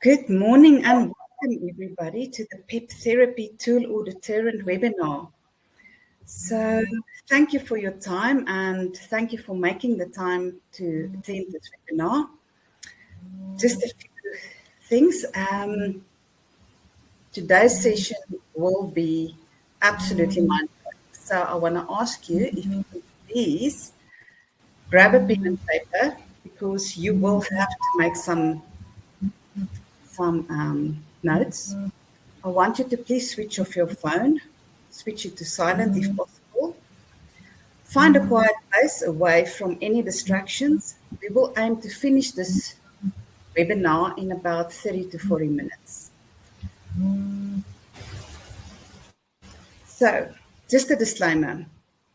Good morning and welcome everybody to the PEP Therapy Tool or Deterrent webinar. So thank you for your time and thank you for making the time to attend this webinar. Just a few things. Today's session will be absolutely mind-blowing. So I want to ask you if you could please grab a pen and paper because you will have to make some notes. I want you to please switch off your phone, switch it to silent if possible. Find a quiet place away from any distractions. We will aim to finish this webinar in about 30 to 40 minutes. So, just a disclaimer.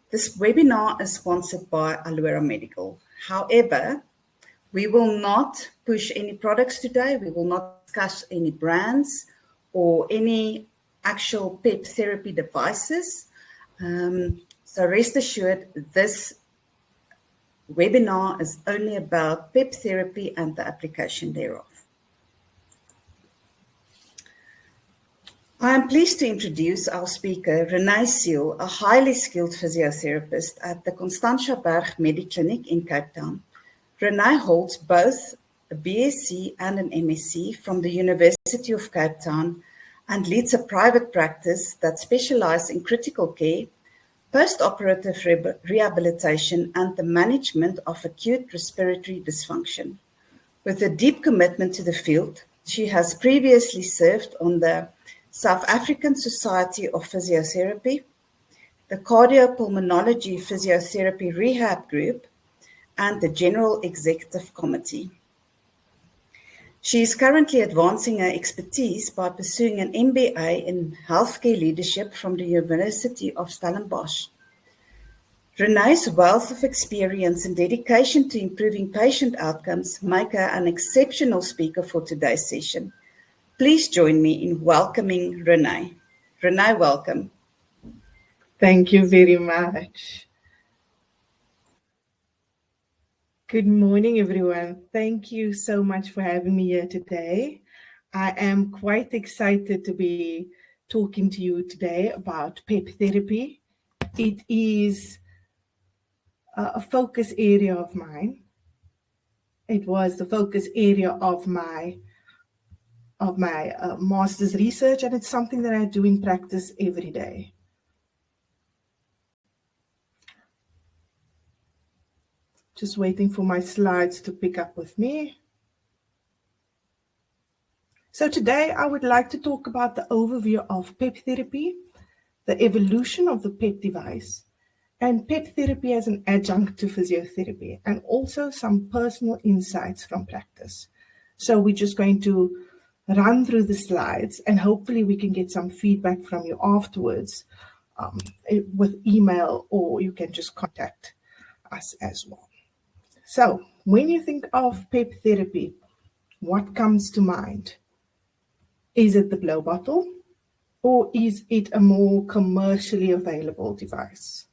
This webinar is sponsored by Alura Medical. However, we will not push any products today. We will not discuss any brands or any actual PEP therapy devices. So rest assured, this webinar is only about PEP therapy and the application thereof. I am pleased to introduce our speaker, Renée Seal, a highly skilled physiotherapist at the Constantia Berg Mediclinic in Cape Town. Renée holds both a BSc and an MSc from the University of Cape Town and leads a private practice that specializes in critical care, post-operative rehabilitation, and the management of acute respiratory dysfunction. With a deep commitment to the field, she has previously served on the South African Society of Physiotherapy, the Cardiopulmonology Physiotherapy Rehab Group, and the General Executive Committee. She is currently advancing her expertise by pursuing an MBA in Healthcare Leadership from the University of Stellenbosch. Renée's wealth of experience and dedication to improving patient outcomes make her an exceptional speaker for today's session. Please join me in welcoming Renée. Renée, welcome. Thank you very much. Good morning, everyone. Thank you so much for having me here today. I am quite excited to be talking to you today about PEP therapy. It is a focus area of mine. It was the focus area of my master's research, and it's something that I do in practice every day. Just waiting for my slides to pick up with me. So today I would like to talk about the overview of PEP therapy, the evolution of the PEP device, and PEP therapy as an adjunct to physiotherapy, and also some personal insights from practice. So we're just going to run through the slides and hopefully we can get some feedback from you afterwards with email, or you can just contact us as well. So when you think of PEP therapy, what comes to mind? Is it the blow bottle, or is it a more commercially available device?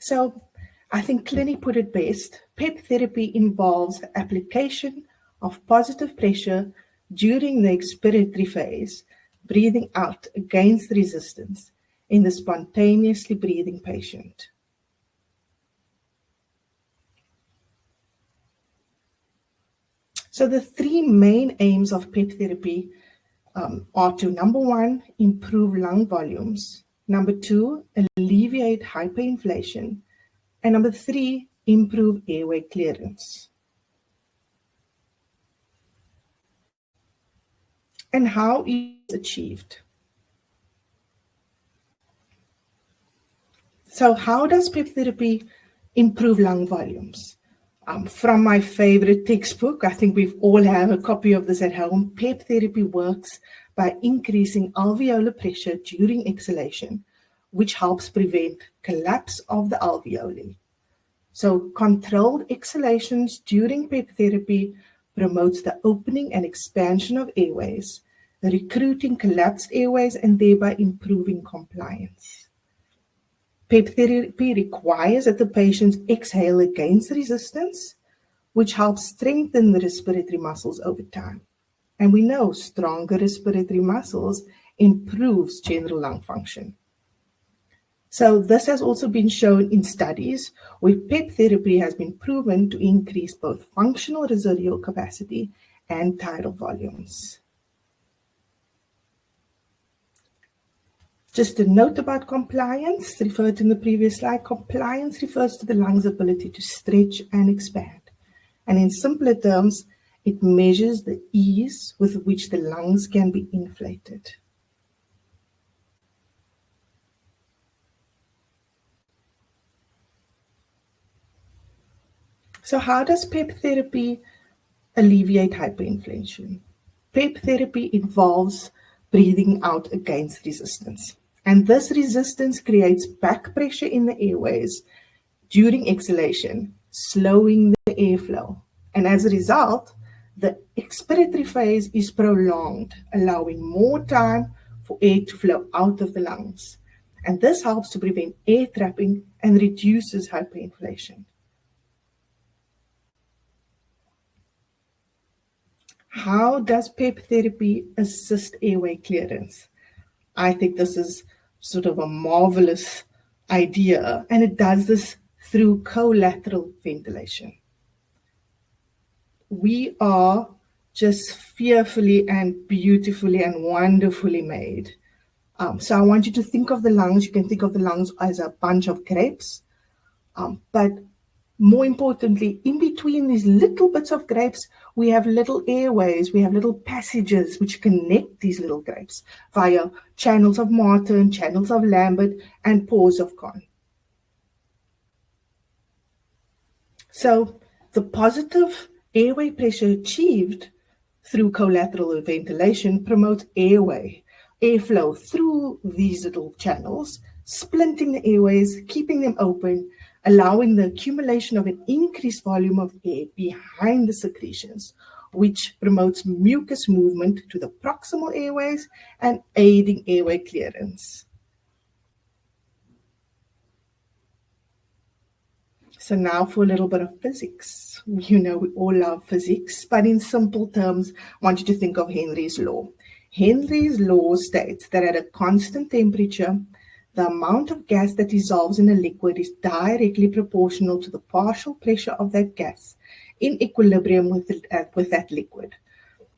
So I think Clinic put it best. PEP therapy involves the application of positive pressure during the expiratory phase, breathing out against resistance in the spontaneously breathing patient. So the three main aims of PEP therapy are to, number one, improve lung volumes, number two, alleviate hyperinflation, and number three, improve airway clearance. And how is it achieved? So how does PEP therapy improve lung volumes? From my favorite textbook, I think we've all have a copy of this at home. PEP therapy works by increasing alveolar pressure during exhalation, which helps prevent collapse of the alveoli. So controlled exhalations during PEP therapy promotes the opening and expansion of airways, recruiting collapsed airways and thereby improving compliance. PEP therapy requires that the patients exhale against resistance, which helps strengthen the respiratory muscles over time. And we know stronger respiratory muscles improves general lung function. So this has also been shown in studies where PEP therapy has been proven to increase both functional residual capacity and tidal volumes. Just a note about compliance, referred in the previous slide. Compliance refers to the lung's ability to stretch and expand. And in simpler terms, it measures the ease with which the lungs can be inflated. So how does PEP therapy alleviate hyperinflation? PEP therapy involves breathing out against resistance. And this resistance creates back pressure in the airways during exhalation, slowing the airflow. And as a result, the expiratory phase is prolonged, allowing more time for air to flow out of the lungs. And this helps to prevent air trapping and reduces hyperinflation. How does PEP therapy assist airway clearance? I think this is sort of a marvelous idea, and it does this through collateral ventilation. We are just fearfully and beautifully and wonderfully made. So I want you to think of the lungs. You can think of the lungs as a bunch of grapes, but more importantly, in between these little bits of grapes, we have little airways, we have little passages which connect these little grapes via channels of Martin, channels of Lambert, and pores of Kohn. So the positive airway pressure achieved through collateral ventilation promotes airflow through these little channels, splinting the airways, keeping them open, allowing the accumulation of an increased volume of air behind the secretions, which promotes mucus movement to the proximal airways and aiding airway clearance. So now for a little bit of physics. You know, we all love physics, but in simple terms, I want you to think of Henry's law. Henry's law states that at a constant temperature, the amount of gas that dissolves in a liquid is directly proportional to the partial pressure of that gas in equilibrium with that liquid.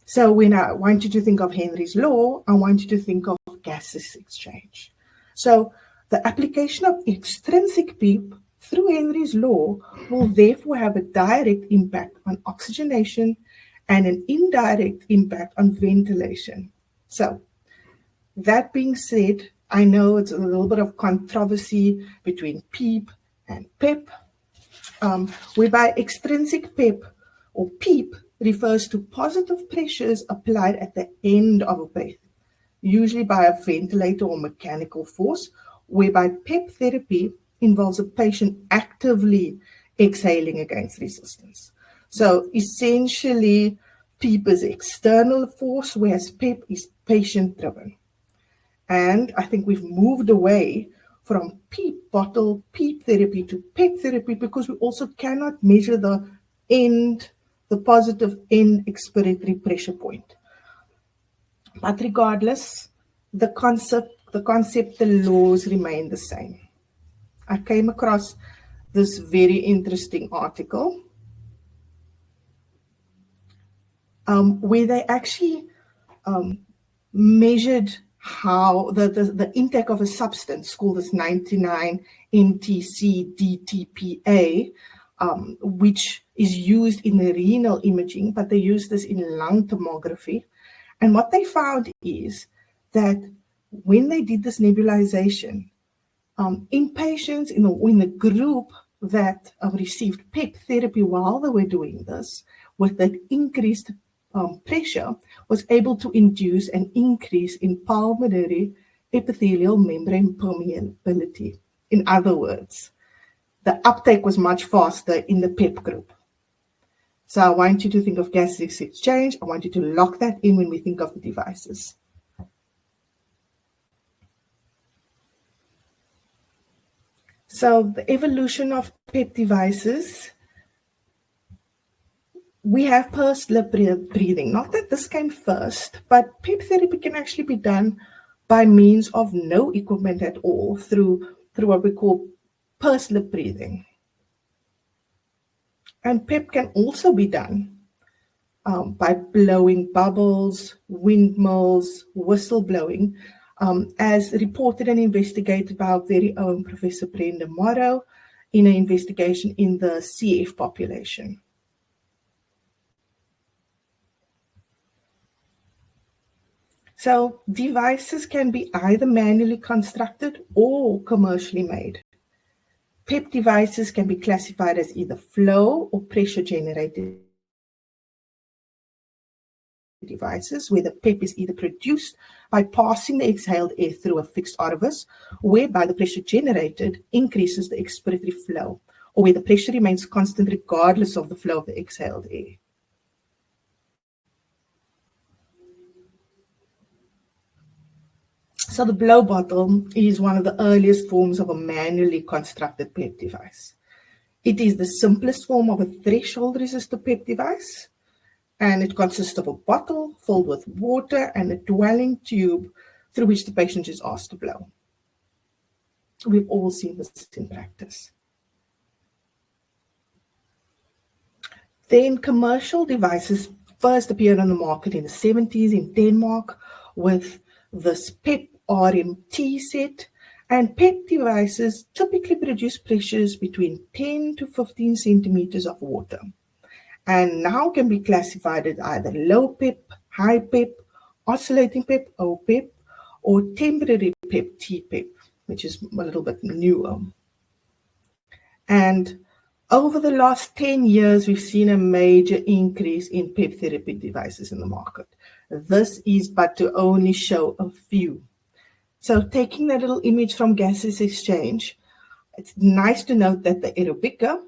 So when I want you to think of Henry's law, I want you to think of gases exchange. So the application of extrinsic PEP through Henry's law will therefore have a direct impact on oxygenation and an indirect impact on ventilation. So that being said, I know it's a little bit of controversy between PEP and PEP, whereby extrinsic PEP or PEP refers to positive pressures applied at the end of a breath, usually by a ventilator or mechanical force, whereby PEP therapy involves a patient actively exhaling against resistance. So essentially, PEP is external force, whereas PEP is patient-driven. And I think we've moved away from PEP bottle PEP therapy to PEP therapy because we also cannot measure the positive end expiratory pressure point. But regardless, the concept, the laws remain the same. I came across this very interesting article where they actually measured how the intake of a substance called this 99 MTC DTPA, which is used in the renal imaging, but they use this in lung tomography. And what they found is that when they did this nebulization, in patients in the group that received PEP therapy while they were doing this, with that increased pressure, was able to induce an increase in pulmonary epithelial membrane permeability. In other words, the uptake was much faster in the PEP group. So I want you to think of gases exchange. I want you to lock that in when we think of the devices. So the evolution of PEP devices, we have pursed lip breathing. Not that this came first, but PEP therapy can actually be done by means of no equipment at all through what we call pursed lip breathing. And PEP can also be done by blowing bubbles, windmills, whistle blowing, as reported and investigated by our very own Professor Brenda Morrow in an investigation in the CF population. So devices can be either manually constructed or commercially made. PEP devices can be classified as either flow or pressure generated devices, where the PEP is either produced by passing the exhaled air through a fixed orifice, whereby the pressure generated increases the expiratory flow, or where the pressure remains constant regardless of the flow of the exhaled air. So the blow bottle is one of the earliest forms of a manually constructed PEP device. It is the simplest form of a threshold resistor PEP device, and it consists of a bottle filled with water and a dwelling tube through which the patient is asked to blow. We've all seen this in practice. Then commercial devices first appeared on the market in the 70s in Denmark with this PEP RMT set, and PEP devices typically produce pressures between 10 to 15 centimeters of water, and now can be classified as either low PEP, high PEP, oscillating PEP, OPEP, or temporary PEP, TPEP, which is a little bit newer. And over the last 10 years, we've seen a major increase in PEP therapy devices in the market. This is but to only show a few. So taking that little image from gases exchange, it's nice to note that the Aerobica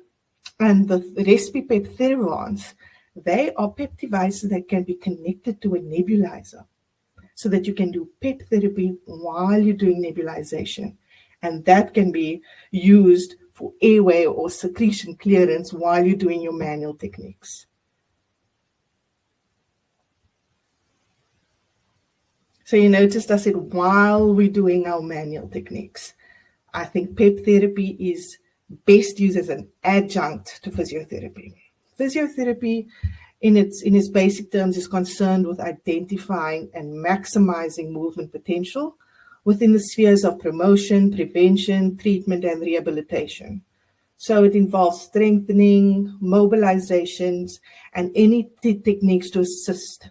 and the RespiPEP Theravance, they are PEP devices that can be connected to a nebulizer so that you can do PEP therapy while you're doing nebulization. And that can be used for airway or secretion clearance while you're doing your manual techniques. So you noticed I said while we're doing our manual techniques. I think PEP therapy is best used as an adjunct to physiotherapy. Physiotherapy, in its basic terms, is concerned with identifying and maximizing movement potential within the spheres of promotion, prevention, treatment, and rehabilitation. So it involves strengthening, mobilizations, and any techniques to assist.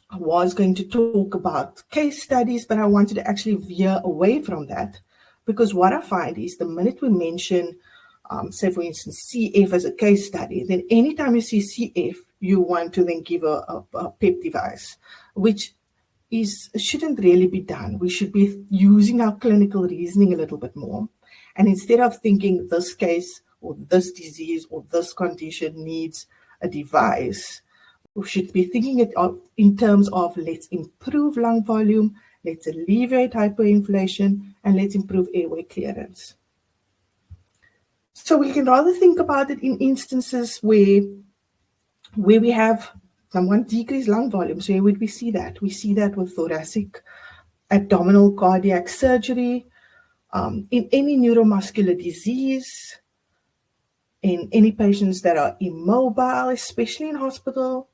I was going to talk about case studies, but I wanted to actually veer away from that, because what I find is the minute we mention, say for instance, CF as a case study, then anytime you see CF, you want to then give a PEP device, which shouldn't really be done. We should be using our clinical reasoning a little bit more. And instead of thinking this case or this disease or this condition needs a device, we should be thinking it in terms of let's improve lung volume, let's alleviate hyperinflation, and let's improve airway clearance. So we can rather think about it in instances where we have someone decreased lung volume. So where would we see that? We see that with thoracic abdominal cardiac surgery, in any neuromuscular disease, in any patients that are immobile, especially in hospital,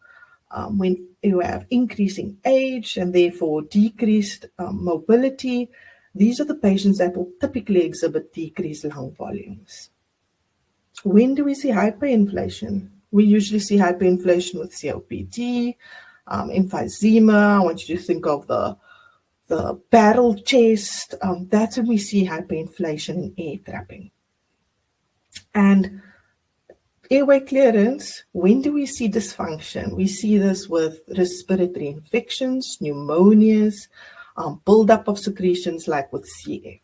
when you have increasing age and therefore decreased mobility. These are the patients that will typically exhibit decreased lung volumes. When do we see hyperinflation? We usually see hyperinflation with COPD, emphysema. I want you to think of the barrel chest. That's when we see hyperinflation in air trapping. And airway clearance, when do we see dysfunction? We see this with respiratory infections, pneumonias, buildup of secretions like with CF.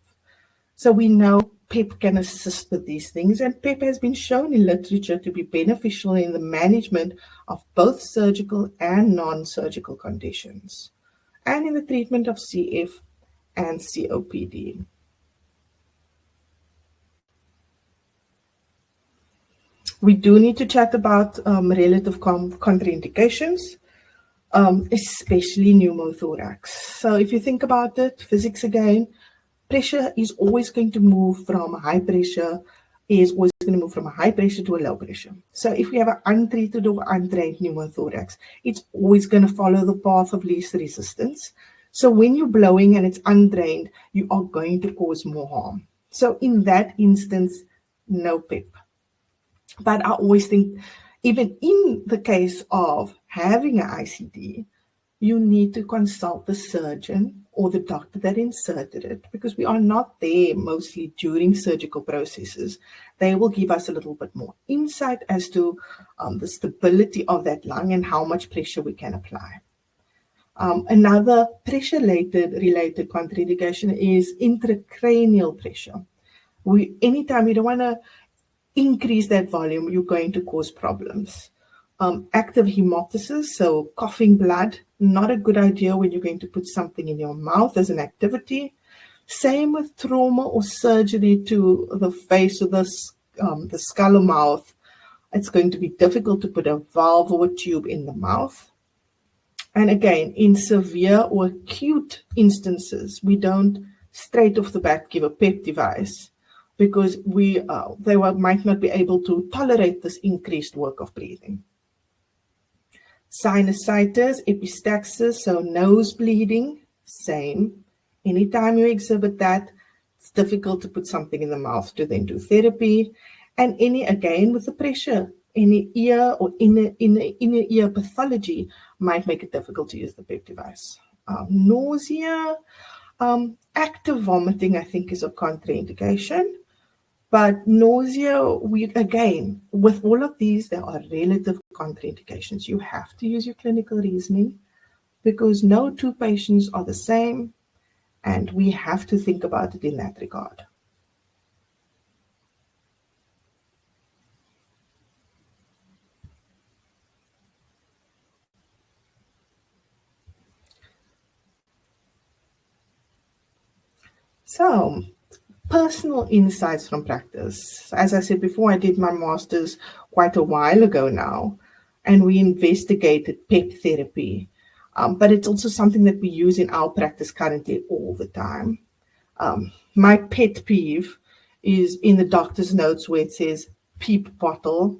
So we know PEP can assist with these things, and PEP has been shown in literature to be beneficial in the management of both surgical and non-surgical conditions, and in the treatment of CF and COPD. We do need to chat about relative contraindications, especially pneumothorax. So if you think about it, physics again, pressure is always going to move from high pressure, is always going to move from a high pressure to a low pressure. So if we have an untreated or untrained pneumothorax, it's always going to follow the path of least resistance. So when you're blowing and it's untrained, you are going to cause more harm. So in that instance, no PEP. But I always think, even in the case of having an ICD, you need to consult the surgeon or the doctor that inserted it, because we are not there mostly during surgical processes. They will give us a little bit more insight as to the stability of that lung and how much pressure we can apply. Another pressure-related contraindication is intracranial pressure. Anytime you don't want to increase that volume, you're going to cause problems. Active hemolysis, so coughing blood, not a good idea when you're going to put something in your mouth as an activity. Same with trauma or surgery to the face or the skull or mouth. It's going to be difficult to put a valve or a tube in the mouth. And again, in severe or acute instances, we don't straight off the bat give a PEP device, because they might not be able to tolerate this increased work of breathing. Sinusitis, epistaxis, so nose bleeding, same. Anytime you exhibit that, it's difficult to put something in the mouth to then do therapy. And again, with the pressure, any ear or inner ear pathology might make it difficult to use the PEP device. Nausea, active vomiting, I think, is a contraindication. But nausea, again, with all of these, there are relative contraindications. You have to use your clinical reasoning, because no two patients are the same, and we have to think about it in that regard. So, personal insights from practice. As I said before, I did my master's quite a while ago now, and we investigated PEP therapy. But it's also something that we use in our practice currently all the time. My pet peeve is in the doctor's notes where it says PEP bottle.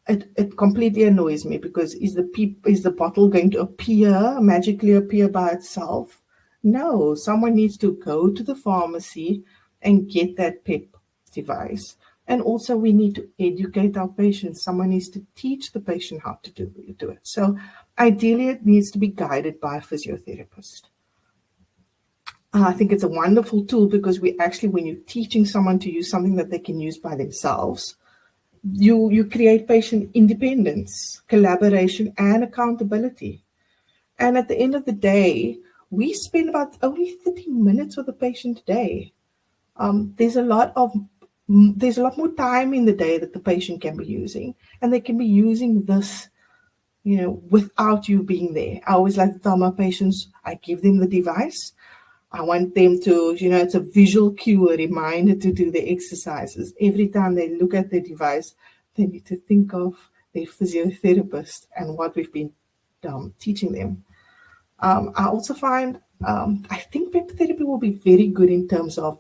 It completely annoys me, because is the bottle going to magically appear by itself? No, someone needs to go to the pharmacy and get that PEP device. And also we need to educate our patients. Someone needs to teach the patient how to do it. So ideally it needs to be guided by a physiotherapist. I think it's a wonderful tool, because when you're teaching someone to use something that they can use by themselves, you create patient independence, collaboration, and accountability. And at the end of the day, we spend about only 30 minutes with the patient a day. There's a lot more time in the day that the patient can be using, and they can be using this, without you being there. I always like to tell my patients, I give them the device. I want them to, it's a visual cue, a reminder to do the exercises. Every time they look at the device, they need to think of their physiotherapist and what we've been teaching them. I also find, I think PEP therapy will be very good in terms of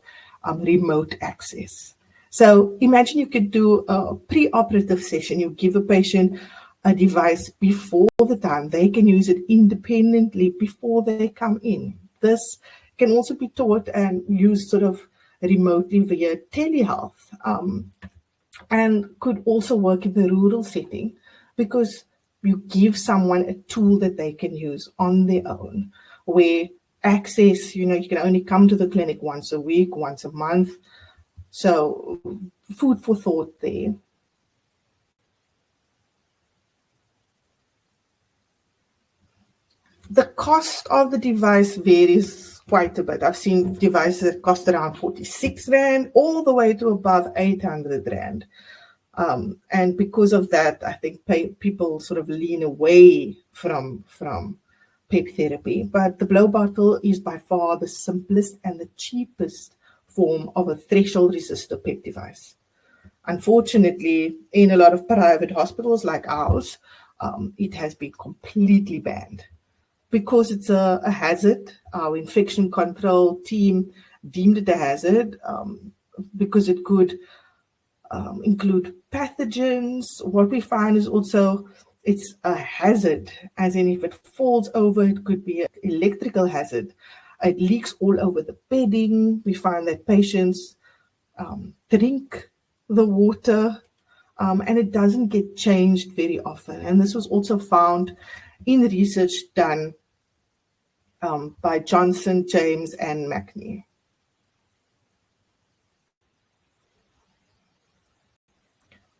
remote access. So imagine you could do a pre-operative session. You give a patient a device before the time. They can use it independently before they come in. This can also be taught and used sort of remotely via telehealth, and could also work in the rural setting, because you give someone a tool that they can use on their own, where access, you can only come to the clinic once a week, once a month. So food for thought there. The cost of the device varies quite a bit. I've seen devices that cost around 46 Rand all the way to above 800 Rand. And because of that, I think people sort of lean away from PEP therapy. But the blow bottle is by far the simplest and the cheapest form of a threshold resistor PEP device. Unfortunately, in a lot of private hospitals like ours, it has been completely banned because it's a hazard. Our infection control team deemed it a hazard because it could include pathogens. What we find is also it's a hazard, as in if it falls over, it could be an electrical hazard. It leaks all over the bedding. We find that patients drink the water and it doesn't get changed very often. And this was also found in research done by Johnson, James, and McNee.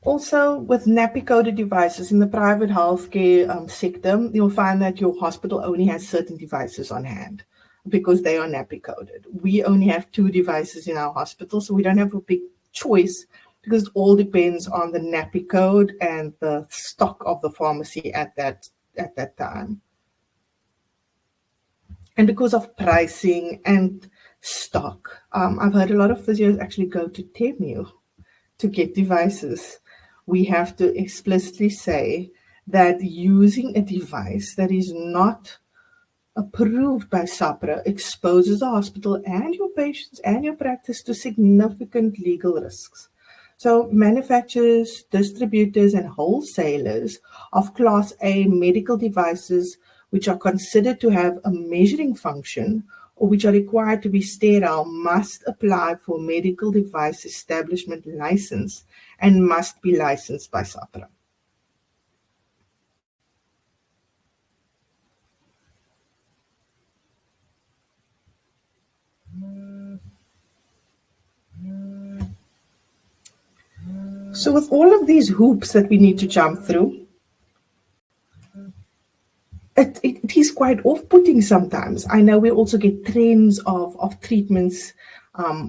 Also, with nappy-coded devices in the private healthcare sector, you'll find that your hospital only has certain devices on hand because they are nappy-coded. We only have 2 devices in our hospital, so we don't have a big choice because it all depends on the nappy code and the stock of the pharmacy at that time. And because of pricing and stock, I've heard a lot of physios actually go to Temu to get devices. We have to explicitly say that using a device that is not approved by SAPRA exposes the hospital and your patients and your practice to significant legal risks. So manufacturers, distributors, and wholesalers of Class A medical devices which are considered to have a measuring function or which are required to be sterile must apply for medical device establishment license and must be licensed by SAPRA. So with all of these hoops that we need to jump through, it is quite off-putting sometimes. I know we also get trends of treatments.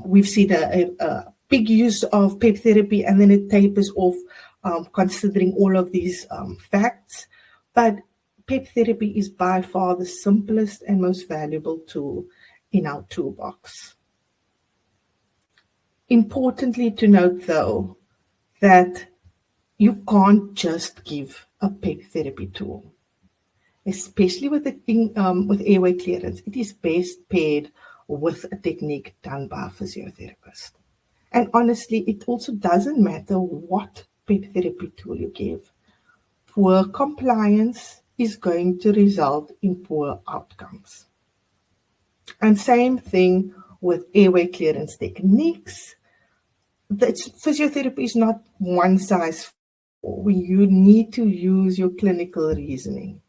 We've seen a big use of PEP therapy and then it tapers off considering all of these facts. But PEP therapy is by far the simplest and most valuable tool in our toolbox. Importantly to note though, that you can't just give a PEP therapy tool. Especially with with airway clearance, it is best paired with a technique done by a physiotherapist. And honestly, it also doesn't matter what PEP therapy tool you give. Poor compliance is going to result in poor outcomes. And same thing with airway clearance techniques. Physiotherapy is not one size fits all. You need to use your clinical reasoning.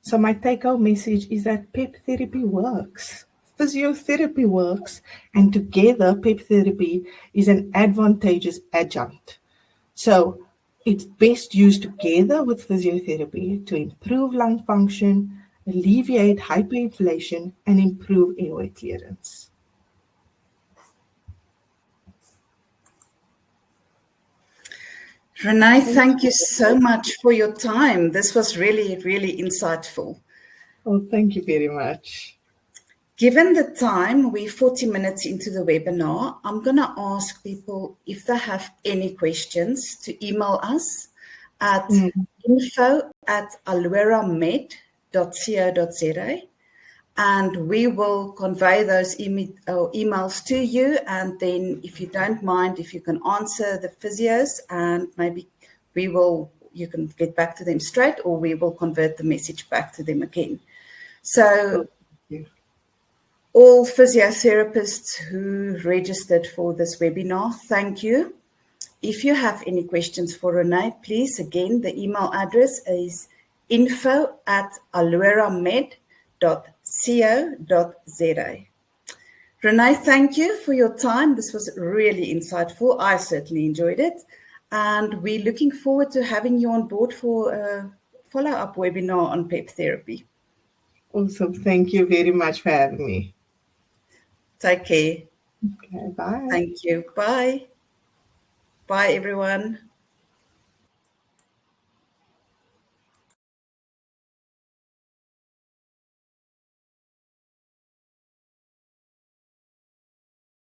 So my take-home message is that PEP therapy works. Physiotherapy works, and together PEP therapy is an advantageous adjunct. So it's best used together with physiotherapy to improve lung function, alleviate hyperinflation, and improve airway clearance. Renee, thank you so much for your time. This was really, really insightful. Oh, thank you very much. Given the time, we're 40 minutes into the webinar, I'm going to ask people if they have any questions to email us at info@alueramed.co.za, and we will convey those emails to you. And then if you don't mind, if you can answer the physios, and maybe you can get back to them straight, or we will convert the message back to them again. So all physiotherapists who registered for this webinar, thank you. If you have any questions for Renee, please, again, the email address is info@alueramed.co.za. Renee, thank you for your time. This was really insightful. I certainly enjoyed it. And we're looking forward to having you on board for a follow-up webinar on PEP therapy. Awesome. Thank you very much for having me. Take care. Okay, bye. Thank you. Bye. Bye, everyone.